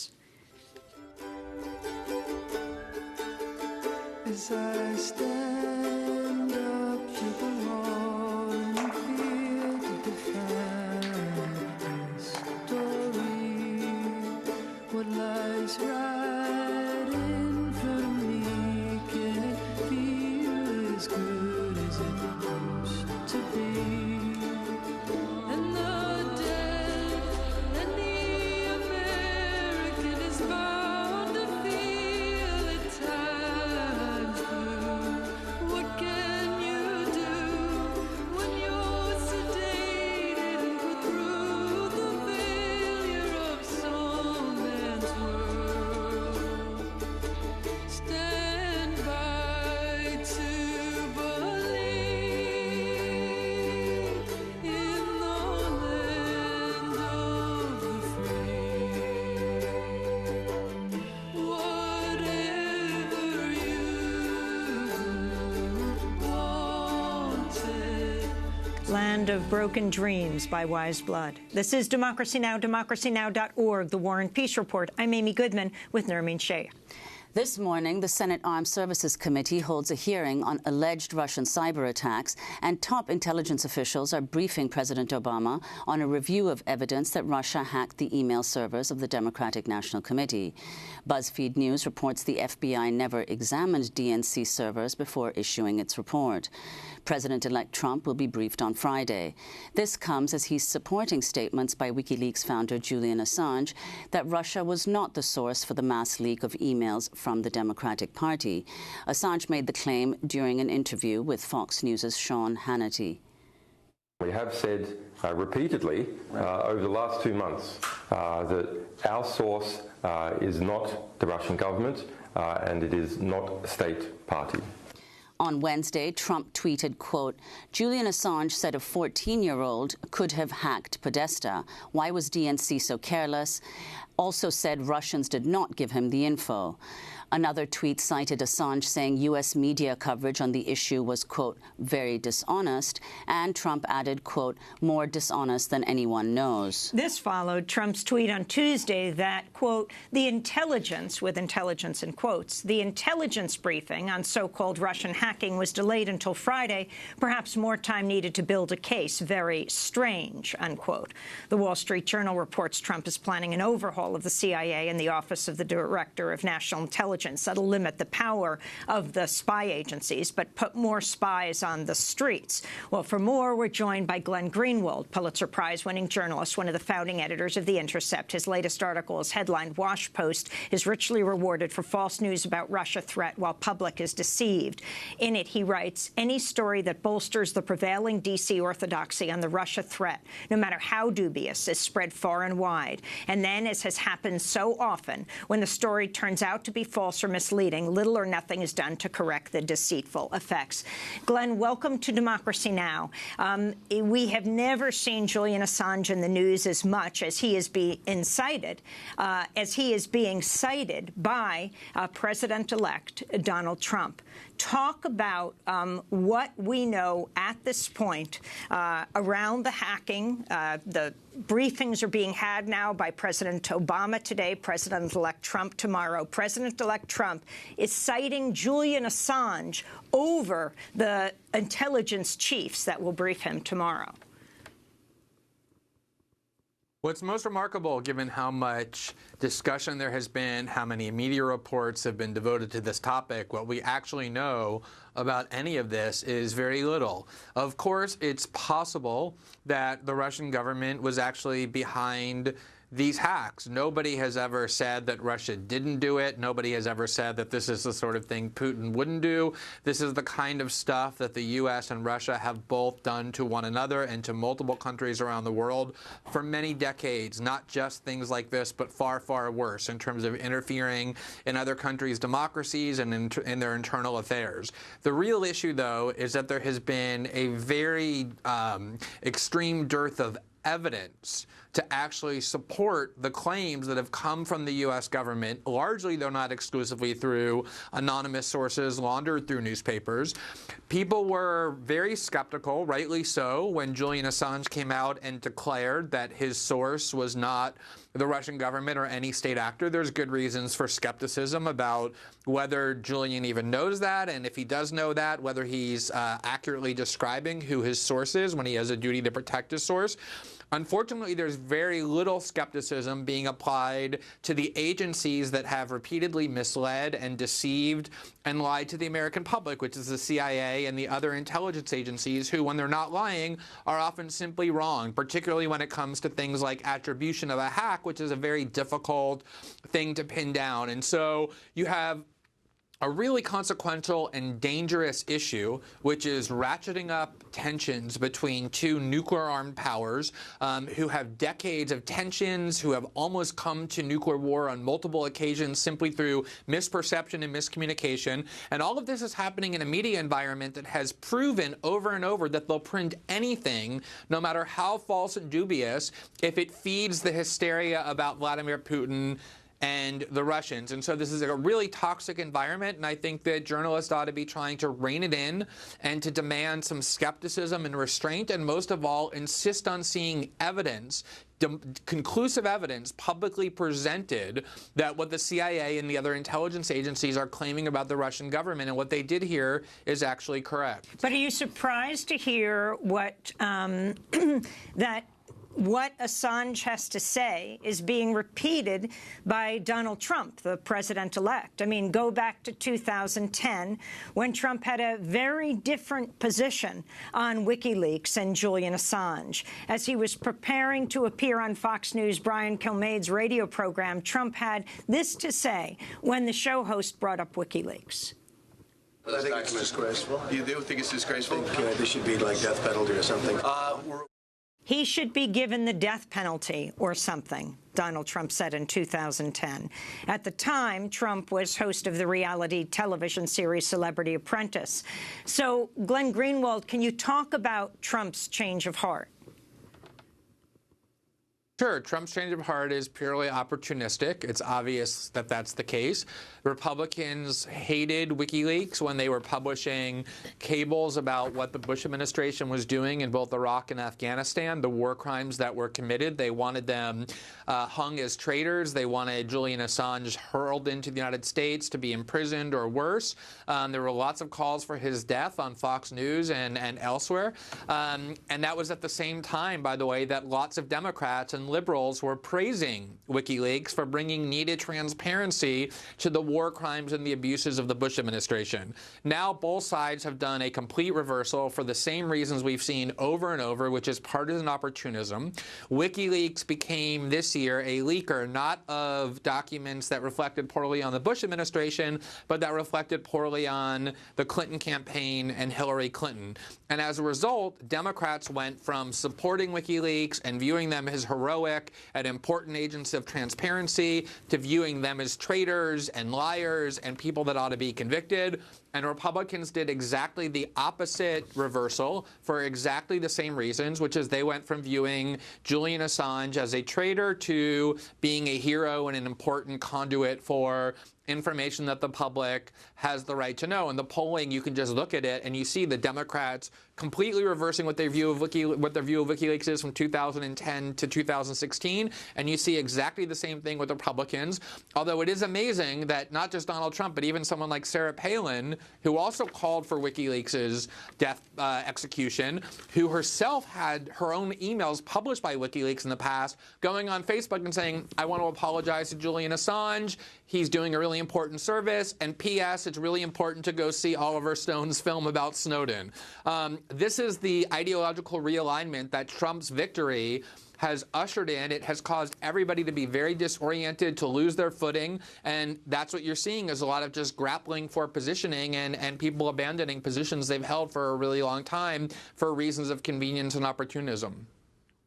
As I stand up to the wall and feel to define my story, what lies right in front of me can't feel as good as it used to be. And the dead and the American is bound to feel at times. What can you do when you're sedated and go through the failure of some man's world? Stand by to believe in the land of the free. Whatever Land of Broken Dreams by Wise Blood. This is Democracy Now!, democracynow.org, the War and Peace Report. I'm Amy Goodman with Nermeen Shea. This morning, the Senate Armed Services Committee holds a hearing on alleged Russian cyber attacks, and top intelligence officials are briefing President Obama on a review of evidence that Russia hacked the email servers of the Democratic National Committee. BuzzFeed News reports the FBI never examined DNC servers before issuing its report. President-elect Trump will be briefed on Friday. This comes as he's supporting statements by WikiLeaks founder Julian Assange that Russia was not the source for the mass leak of emails from the Democratic Party. Assange made the claim during an interview with Fox News' Sean Hannity. We have said repeatedly over the last 2 months that our source is not the Russian government and it is not a state party. On Wednesday, Trump tweeted, quote, Julian Assange said a 14-year-old could have hacked Podesta. Why was DNC so careless? Also said Russians did not give him the info. Another tweet cited Assange saying U.S. media coverage on the issue was, quote, very dishonest, and Trump added, quote, more dishonest than anyone knows. This followed Trump's tweet on Tuesday that, quote, the intelligence, with intelligence in quotes, the intelligence briefing on so-called Russian hacking was delayed until Friday, perhaps more time needed to build a case, very strange, unquote. The Wall Street Journal reports Trump is planning an overhaul of the CIA and the Office of the Director of National Intelligence that'll limit the power of the spy agencies, but put more spies on the streets. Well, for more, we're joined by Glenn Greenwald, Pulitzer Prize-winning journalist, one of the founding editors of The Intercept. His latest article is headlined, Wash Post is richly rewarded for false news about Russia threat while public is deceived. In it, he writes, any story that bolsters the prevailing D.C. orthodoxy on the Russia threat, no matter how dubious, is spread far and wide. And then, as has happened so often, when the story turns out to be false or misleading, little or nothing is done to correct the deceitful effects. Glenn, welcome to Democracy Now! We have never seen Julian Assange in the news as much as he is being cited, by President-elect Donald Trump. Talk about what we know at this point around the hacking. The briefings are being had now by President Obama today, President-elect Trump tomorrow. President-elect Trump is citing Julian Assange over the intelligence chiefs that will brief him tomorrow. What's most remarkable, given how much discussion there has been, how many media reports have been devoted to this topic, what we actually know about any of this is very little. Of course, it's possible that the Russian government was actually behind these hacks. Nobody has ever said that Russia didn't do it. Nobody has ever said that this is the sort of thing Putin wouldn't do. This is the kind of stuff that the U.S. and Russia have both done to one another and to multiple countries around the world for many decades. Not just things like this, but far, far worse in terms of interfering in other countries' democracies and in their internal affairs. The real issue, though, is that there has been a very extreme dearth of evidence to actually support the claims that have come from the U.S. government, largely, though not exclusively, through anonymous sources laundered through newspapers. People were very skeptical, rightly so, when Julian Assange came out and declared that his source was not the Russian government or any state actor. There's good reasons for skepticism about whether Julian even knows that, and if he does know that, whether he's accurately describing who his source is when he has a duty to protect his source. Unfortunately, there's very little skepticism being applied to the agencies that have repeatedly misled and deceived and lied to the American public, which is the CIA and the other intelligence agencies who, when they're not lying, are often simply wrong, particularly when it comes to things like attribution of a hack, which is a very difficult thing to pin down. And so you have a really consequential and dangerous issue, which is ratcheting up tensions between two nuclear-armed powers who have decades of tensions, who have almost come to nuclear war on multiple occasions simply through misperception and miscommunication. And all of this is happening in a media environment that has proven over and over that they'll print anything, no matter how false and dubious, if it feeds the hysteria about Vladimir Putin and the Russians. And so this is a really toxic environment, and I think that journalists ought to be trying to rein it in and to demand some skepticism and restraint, and most of all, insist on seeing evidence, conclusive evidence publicly presented that what the CIA and the other intelligence agencies are claiming about the Russian government and what they did here is actually correct. But are you surprised to hear what what Assange has to say is being repeated by Donald Trump, the president-elect? I mean, go back to 2010, when Trump had a very different position on WikiLeaks and Julian Assange. As he was preparing to appear on Fox News' Brian Kilmeade's radio program, Trump had this to say when the show host brought up WikiLeaks. I think it's disgraceful. You do think it's disgraceful? I think there should be, like, death penalty or something. He should be given the death penalty or something, Donald Trump said in 2010. At the time, Trump was host of the reality television series Celebrity Apprentice. So, Glenn Greenwald, can you talk about Trump's change of heart? Sure, Trump's change of heart is purely opportunistic. It's obvious that that's the case. Republicans hated WikiLeaks when they were publishing cables about what the Bush administration was doing in both Iraq and Afghanistan, the war crimes that were committed. They wanted them hung as traitors. They wanted Julian Assange hurled into the United States to be imprisoned or worse. There were lots of calls for his death on Fox News and elsewhere. And that was at the same time, by the way, that lots of Democrats and liberals were praising WikiLeaks for bringing needed transparency to the war crimes and the abuses of the Bush administration. Now both sides have done a complete reversal for the same reasons we've seen over and over, which is partisan opportunism. WikiLeaks became this year a leaker not of documents that reflected poorly on the Bush administration, but that reflected poorly on the Clinton campaign and Hillary Clinton. And as a result, Democrats went from supporting WikiLeaks and viewing them as heroic and important agents of transparency to viewing them as traitors and liars and people that ought to be convicted. And Republicans did exactly the opposite reversal for exactly the same reasons, which is they went from viewing Julian Assange as a traitor to being a hero and an important conduit for information that the public has the right to know. And the polling, you can just look at it and you see the Democrats completely reversing what their view of WikiLeaks is from 2010 to 2016, and you see exactly the same thing with Republicans. Although it is amazing that not just Donald Trump, but even someone like Sarah Palin, who also called for WikiLeaks' death execution, who herself had her own emails published by WikiLeaks in the past, going on Facebook and saying, I want to apologize to Julian Assange. He's doing a really important service, and P.S. it's really important to go see Oliver Stone's film about Snowden. This is the ideological realignment that Trump's victory has ushered in. It has caused everybody to be very disoriented, to lose their footing, and that's what you're seeing is a lot of just grappling for positioning and people abandoning positions they've held for a really long time for reasons of convenience and opportunism.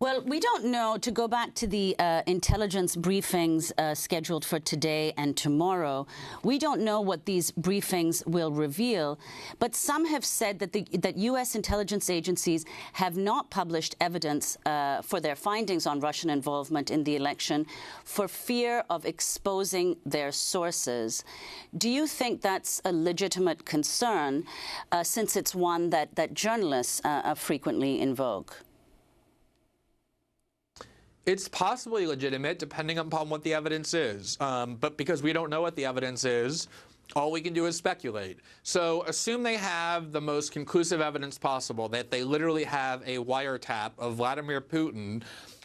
Well, we don't know, to go back to the intelligence briefings scheduled for today and tomorrow, we don't know what these briefings will reveal, but some have said that that U.S. intelligence agencies have not published evidence for their findings on Russian involvement in the election for fear of exposing their sources. Do you think that's a legitimate concern, since it's one that journalists frequently invoke? It's possibly legitimate, depending upon what the evidence is. But because we don't know what the evidence is, all we can do is speculate. So assume they have the most conclusive evidence possible, that they literally have a wiretap of Vladimir Putin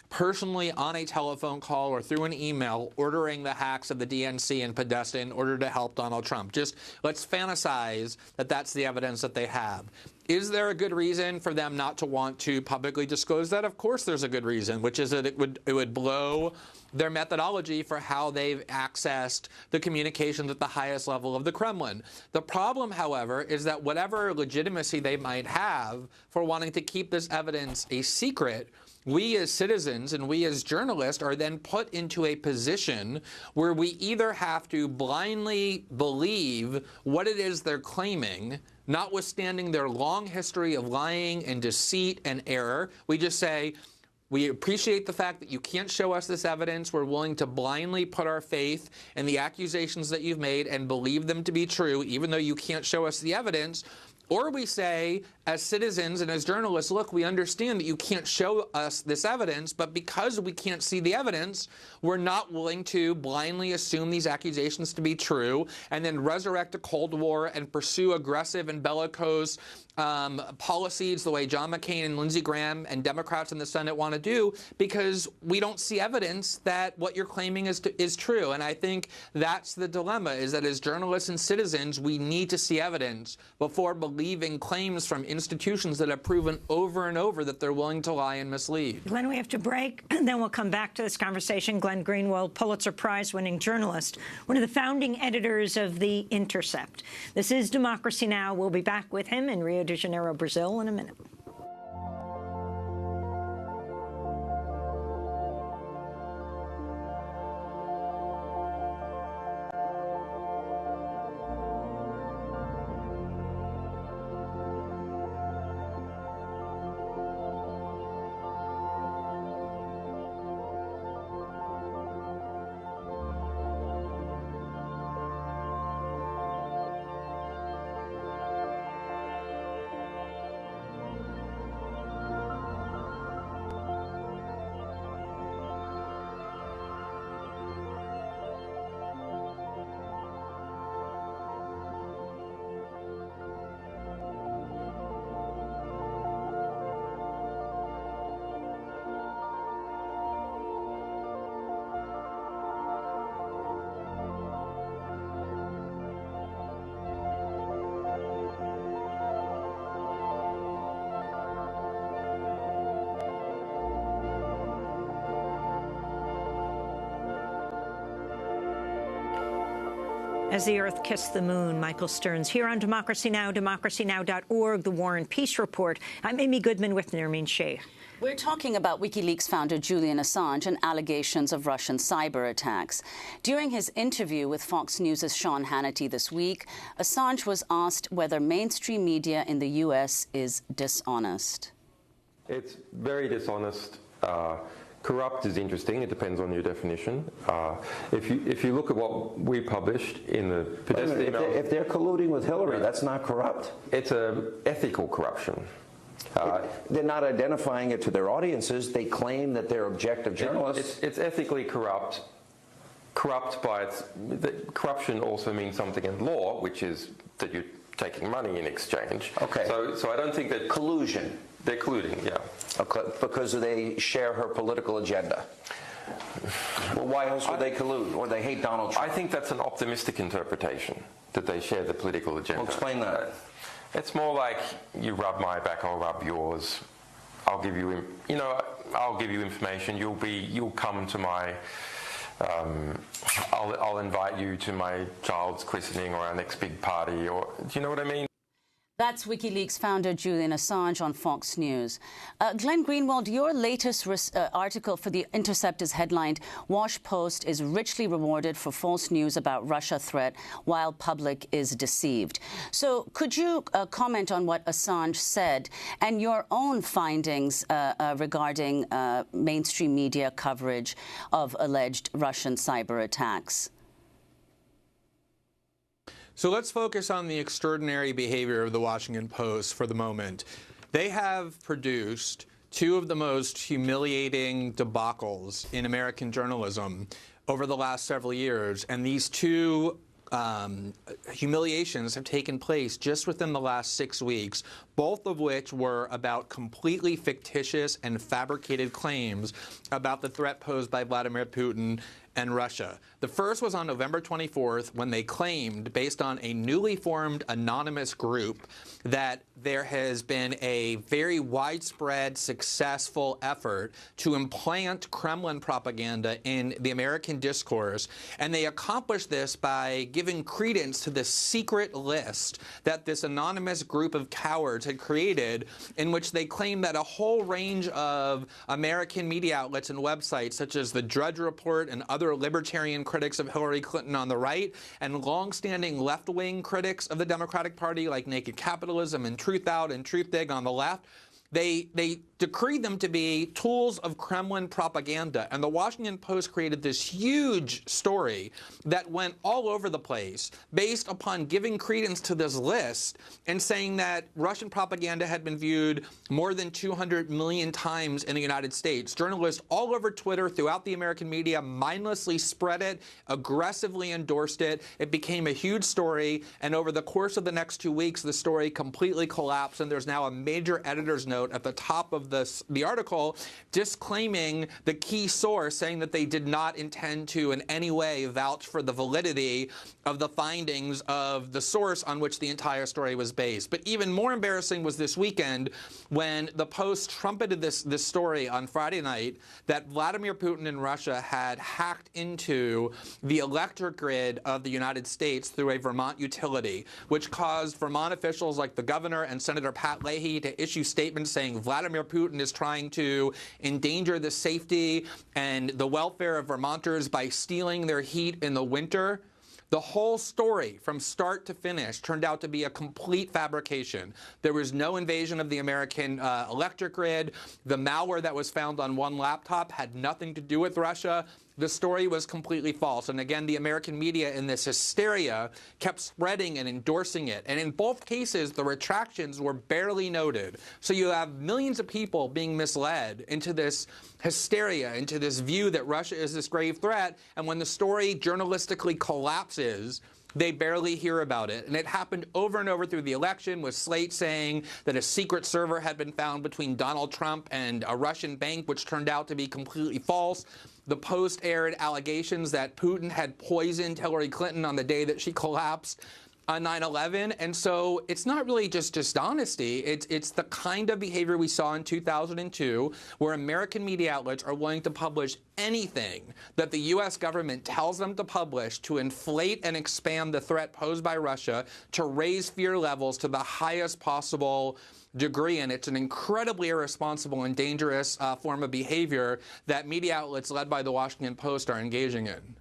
personally on a telephone call or through an email ordering the hacks of the DNC and Podesta in order to help Donald Trump. Just let's fantasize that that's the evidence that they have. Is there a good reason for them not to want to publicly disclose that? Of course there's a good reason, which is that it would blow their methodology for how they've accessed the communications at the highest level of the Kremlin. The problem, however, is that whatever legitimacy they might have for wanting to keep this evidence a secret, we as citizens and we as journalists are then put into a position where we either have to blindly believe what it is they're claiming, notwithstanding their long history of lying and deceit and error. We just say, we appreciate the fact that you can't show us this evidence. We're willing to blindly put our faith in the accusations that you've made and believe them to be true, even though you can't show us the evidence. Or we say, as citizens and as journalists, look, we understand that you can't show us this evidence, but because we can't see the evidence, we're not willing to blindly assume these accusations to be true and then resurrect a Cold War and pursue aggressive and bellicose policies the way John McCain and Lindsey Graham and Democrats in the Senate want to do, because we don't see evidence that what you're claiming is true. And I think that's the dilemma, is that as journalists and citizens, we need to see evidence before believing claims from institutions that have proven over and over that they're willing to lie and mislead. Glenn, we have to break, then we'll come back to this conversation. Glenn Greenwald, Pulitzer Prize-winning journalist, one of the founding editors of The Intercept. This is Democracy Now! We'll be back with him in Rio de Janeiro, Brazil, in a minute. As the Earth kissed the moon, Michael Stearns here on Democracy Now!, democracynow.org, The War and Peace Report. I'm Amy Goodman with Nermeen Sheikh. We're talking about WikiLeaks founder Julian Assange and allegations of Russian cyber attacks. During his interview with Fox News' Sean Hannity this week, Assange was asked whether mainstream media in the U.S. is dishonest. It's very dishonest. Corrupt is interesting. It depends on your definition. If you look at what we published in the Podesta email, if they're colluding with Hillary, that's not corrupt. It's an ethical corruption. They're not identifying it to their audiences. They claim that they're objective journalists. It's ethically corrupt. Corrupt by corruption also means something in law, which is that you're taking money in exchange. Okay. So I don't think that collusion. They're colluding, yeah. Okay, because they share her political agenda. Well, why else would they collude? Or they hate Donald Trump? I think that's an optimistic interpretation, that they share the political agenda. Well, explain that. It's more like you rub my back, I'll rub yours. I'll give you, I'll give you information. You'll come to my. I'll invite you to my child's christening or our next big party. Or do you know what I mean? That's WikiLeaks founder Julian Assange on Fox News. Glenn Greenwald, your latest article for The Intercept is headlined, "Wash Post is richly rewarded for false news about Russia threat while public is deceived." So could you comment on what Assange said and your own findings regarding mainstream media coverage of alleged Russian cyber attacks? So let's focus on the extraordinary behavior of the Washington Post for the moment. They have produced two of the most humiliating debacles in American journalism over the last several years, and these two humiliations have taken place just within the last 6 weeks, both of which were about completely fictitious and fabricated claims about the threat posed by Vladimir Putin and Russia. The first was on November 24th when they claimed, based on a newly formed anonymous group, that there has been a very widespread, successful effort to implant Kremlin propaganda in the American discourse. And they accomplished this by giving credence to the secret list that this anonymous group of cowards had created, in which they claimed that a whole range of American media outlets and websites, such as the Drudge Report and other libertarian critics of Hillary Clinton on the right, and longstanding left-wing critics of the Democratic Party like Naked Capitalism and Truth Out and Truth Dig on the left, they decreed them to be tools of Kremlin propaganda. And the Washington Post created this huge story that went all over the place based upon giving credence to this list and saying that Russian propaganda had been viewed more than 200 million times in the United States. Journalists all over Twitter throughout the American media mindlessly spread it, aggressively endorsed it. It became a huge story, and over the course of the next 2 weeks, the story completely collapsed, and there's now a major editor's note at the top of the article disclaiming the key source, saying that they did not intend to in any way vouch for the validity of the findings of the source on which the entire story was based. But even more embarrassing was this weekend when the Post trumpeted this story on Friday night that Vladimir Putin and Russia had hacked into the electric grid of the United States through a Vermont utility, which caused Vermont officials like the governor and Senator Pat Leahy to issue statements saying Vladimir Putin is trying to endanger the safety and the welfare of Vermonters by stealing their heat in the winter. The whole story, from start to finish, turned out to be a complete fabrication. There was no invasion of the American electric grid. The malware that was found on one laptop had nothing to do with Russia. The story was completely false. And again, the American media in this hysteria kept spreading and endorsing it. And in both cases, the retractions were barely noted. So you have millions of people being misled into this hysteria, into this view that Russia is this grave threat. And when the story journalistically collapses, they barely hear about it. And it happened over and over through the election, with Slate saying that a secret server had been found between Donald Trump and a Russian bank, which turned out to be completely false. The Post aired allegations that Putin had poisoned Hillary Clinton on the day that she collapsed. on 9/11, and so it's not really just dishonesty. It's the kind of behavior we saw in 2002, where American media outlets are willing to publish anything that the U.S. government tells them to publish to inflate and expand the threat posed by Russia, to raise fear levels to the highest possible degree, and it's an incredibly irresponsible and dangerous form of behavior that media outlets led by the Washington Post are engaging in.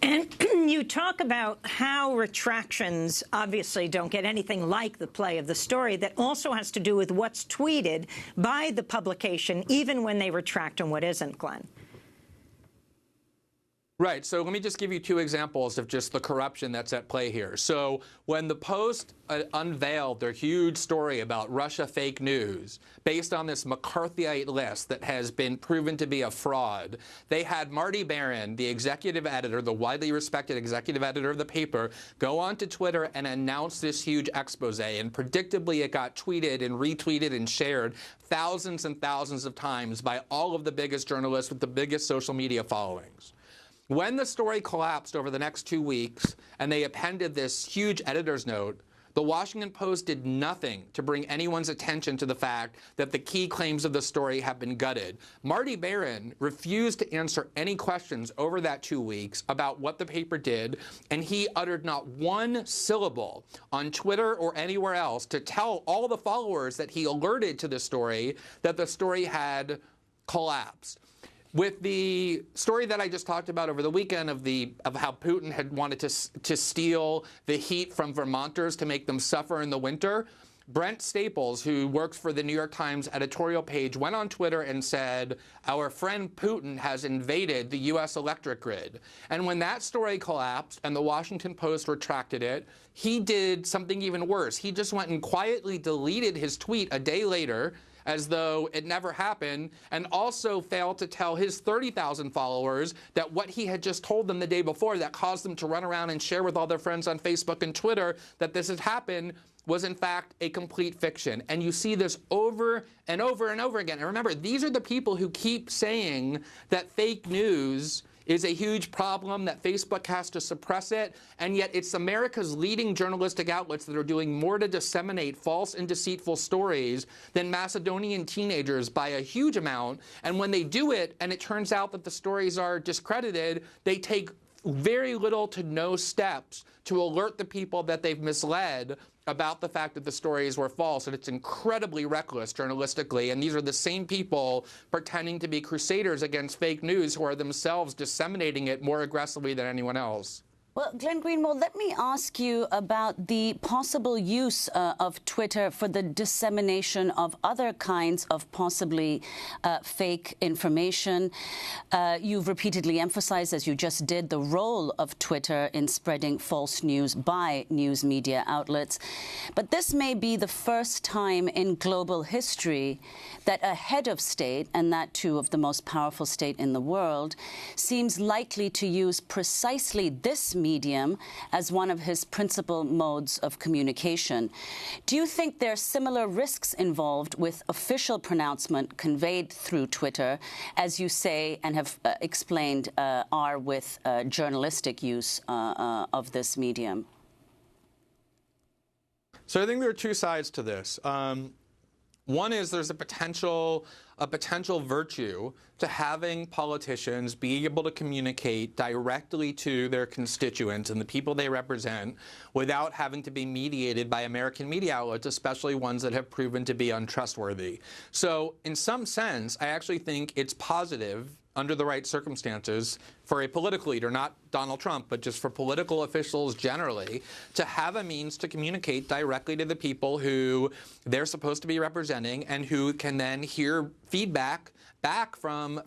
And you talk about how retractions obviously don't get anything like the play of the story. That also has to do with what's tweeted by the publication, even when they retract, and what isn't, Glenn. Right. So let me just give you two examples of just the corruption that's at play here. So when the Post unveiled their huge story about Russia fake news based on this McCarthyite list that has been proven to be a fraud, they had Marty Baron, the executive editor, the widely respected executive editor of the paper, go onto Twitter and announce this huge expose. And predictably, it got tweeted and retweeted and shared thousands and thousands of times by all of the biggest journalists with the biggest social media followings. When the story collapsed over the next 2 weeks and they appended this huge editor's note, the Washington Post did nothing to bring anyone's attention to the fact that the key claims of the story have been gutted. Marty Baron refused to answer any questions over that 2 weeks about what the paper did, and he uttered not one syllable on Twitter or anywhere else to tell all the followers that he alerted to the story that the story had collapsed. With the story that I just talked about over the weekend of how Putin had wanted to steal the heat from Vermonters to make them suffer in the winter, Brent Staples, who works for the New York Times editorial page, went on Twitter and said, "Our friend Putin has invaded the U.S. electric grid." And when that story collapsed and the Washington Post retracted it, he did something even worse. He just went and quietly deleted his tweet a day later, as though it never happened, and also failed to tell his 30,000 followers that what he had just told them the day before that caused them to run around and share with all their friends on Facebook and Twitter that this had happened was in fact a complete fiction. And you see this over and over and over again. And remember, these are the people who keep saying that fake news is a huge problem, that Facebook has to suppress it, and yet it's America's leading journalistic outlets that are doing more to disseminate false and deceitful stories than Macedonian teenagers by a huge amount. And when they do it, and it turns out that the stories are discredited, they take very little to no steps to alert the people that they've misled about the fact that the stories were false. And it's incredibly reckless journalistically. And these are the same people pretending to be crusaders against fake news who are themselves disseminating it more aggressively than anyone else. Well, Glenn Greenwald, let me ask you about the possible use of Twitter for the dissemination of other kinds of possibly fake information. You've repeatedly emphasized, as you just did, the role of Twitter in spreading false news by news media outlets. But this may be the first time in global history that a head of state, and that too of the most powerful state in the world, seems likely to use precisely this medium as one of his principal modes of communication. Do you think there are similar risks involved with official pronouncement conveyed through Twitter, as you say and have explained are with journalistic use of this medium? So I think there are two sides to this. One is there's a potential virtue to having politicians be able to communicate directly to their constituents and the people they represent without having to be mediated by American media outlets, especially ones that have proven to be untrustworthy. So in some sense, I actually think it's positive under the right circumstances for a political leader, not Donald Trump, but just for political officials generally, to have a means to communicate directly to the people who they're supposed to be representing and who can then hear feedback back from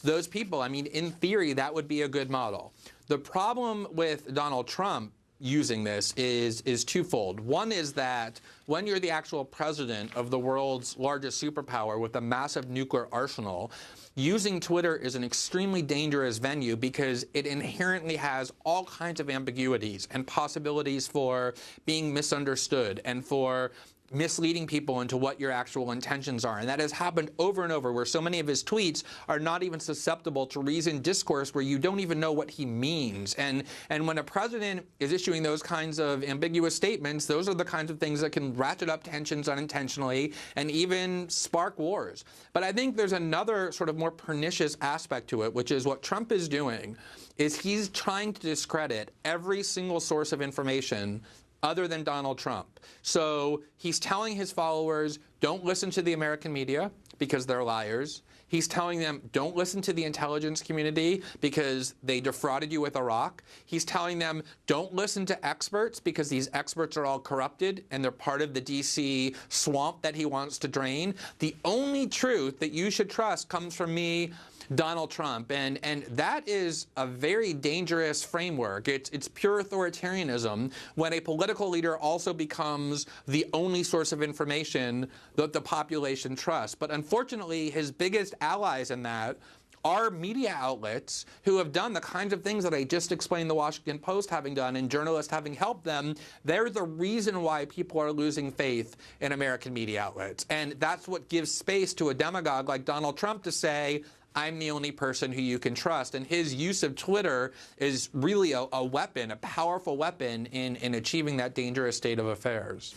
those people. I mean, in theory, that would be a good model. The problem with Donald Trump using this is twofold. One is that when you're the actual president of the world's largest superpower with a massive nuclear arsenal, using Twitter is an extremely dangerous venue because it inherently has all kinds of ambiguities and possibilities for being misunderstood and for misleading people into what your actual intentions are. And that has happened over and over, where so many of his tweets are not even susceptible to reasoned discourse where you don't even know what he means. And when a president is issuing those kinds of ambiguous statements, those are the kinds of things that can ratchet up tensions unintentionally and even spark wars. But I think there's another sort of more pernicious aspect to it, which is what Trump is doing is he's trying to discredit every single source of information other than Donald Trump. So he's telling his followers, don't listen to the American media because they're liars. He's telling them, don't listen to the intelligence community because they defrauded you with Iraq. He's telling them, don't listen to experts because these experts are all corrupted and they're part of the D.C. swamp that he wants to drain. The only truth that you should trust comes from me, Donald Trump. And that is a very dangerous framework. It's pure authoritarianism when a political leader also becomes the only source of information that the population trusts. But unfortunately, his biggest allies in that are media outlets who have done the kinds of things that I just explained the Washington Post having done and journalists having helped them. They're the reason why people are losing faith in American media outlets. And that's what gives space to a demagogue like Donald Trump to say, I'm the only person who you can trust. And his use of Twitter is really a weapon, a powerful weapon in achieving that dangerous state of affairs.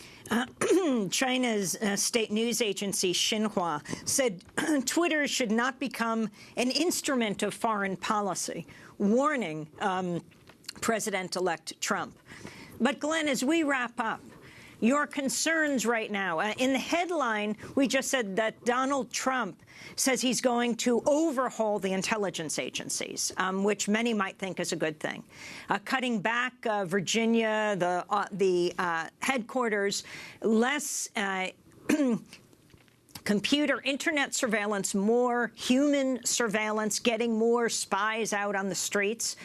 China's state news agency Xinhua said Twitter should not become an instrument of foreign policy, warning President-elect Trump. But Glenn, as we wrap up, your concerns right now. In the headline, we just said that Donald Trump says he's going to overhaul the intelligence agencies, which many might think is a good thing. Cutting back Virginia, the headquarters, less computer, internet surveillance, more human surveillance, getting more spies out on the streets.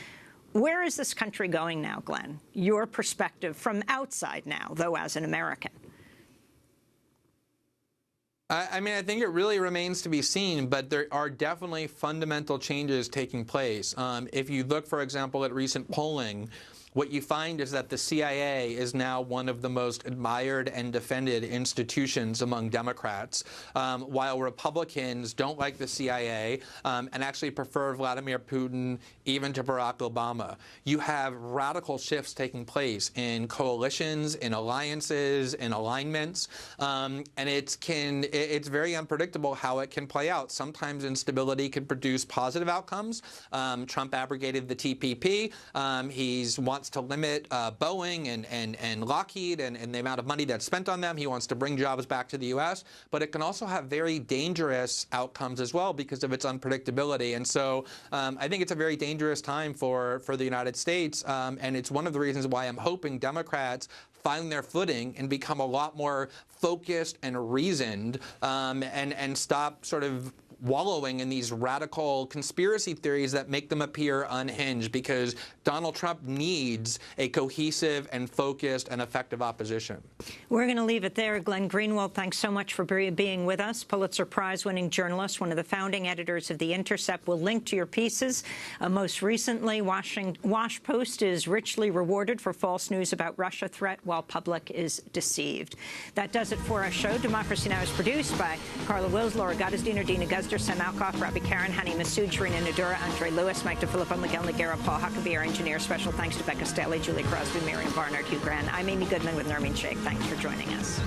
Where is this country going now, Glenn? Your perspective from outside now, though, as an American. I mean, I think it really remains to be seen, but there are definitely fundamental changes taking place. If you look, for example, at recent polling, what you find is that the CIA is now one of the most admired and defended institutions among Democrats, while Republicans don't like the CIA and actually prefer Vladimir Putin even to Barack Obama. You have radical shifts taking place in coalitions, in alliances, in alignments, and it's very unpredictable how it can play out. Sometimes instability can produce positive outcomes. Trump abrogated the TPP. He wants to limit Boeing and Lockheed and the amount of money that's spent on them. He wants to bring jobs back to the U.S., but it can also have very dangerous outcomes as well because of its unpredictability. And so I think it's a very dangerous time for the United States, and it's one of the reasons why I'm hoping Democrats find their footing and become a lot more focused and reasoned and stop sort of wallowing in these radical conspiracy theories that make them appear unhinged, because Donald Trump needs a cohesive and focused and effective opposition. We're going to leave it there. Glenn Greenwald, thanks so much for being with us. Pulitzer Prize-winning journalist, one of the founding editors of The Intercept. We'll link to your pieces. Most recently, Wash Post is richly rewarded for false news about Russia threat while public is deceived. That does it for our show. Democracy Now! Is produced by Carla Wills, Laura Gottesdiener, Dina Guzder, Sam Alcoff, Robbie Karen, Hani Massoud, Sharina Nadura, Andre Lewis, Mike DeFilippo, Miguel Noguera, Paul Huckabee, our engineer. Special thanks to Becca Staley, Julie Crosby, Miriam Barnard, Hugh Grant. I'm Amy Goodman with Nermeen Sheikh. Thanks for joining us.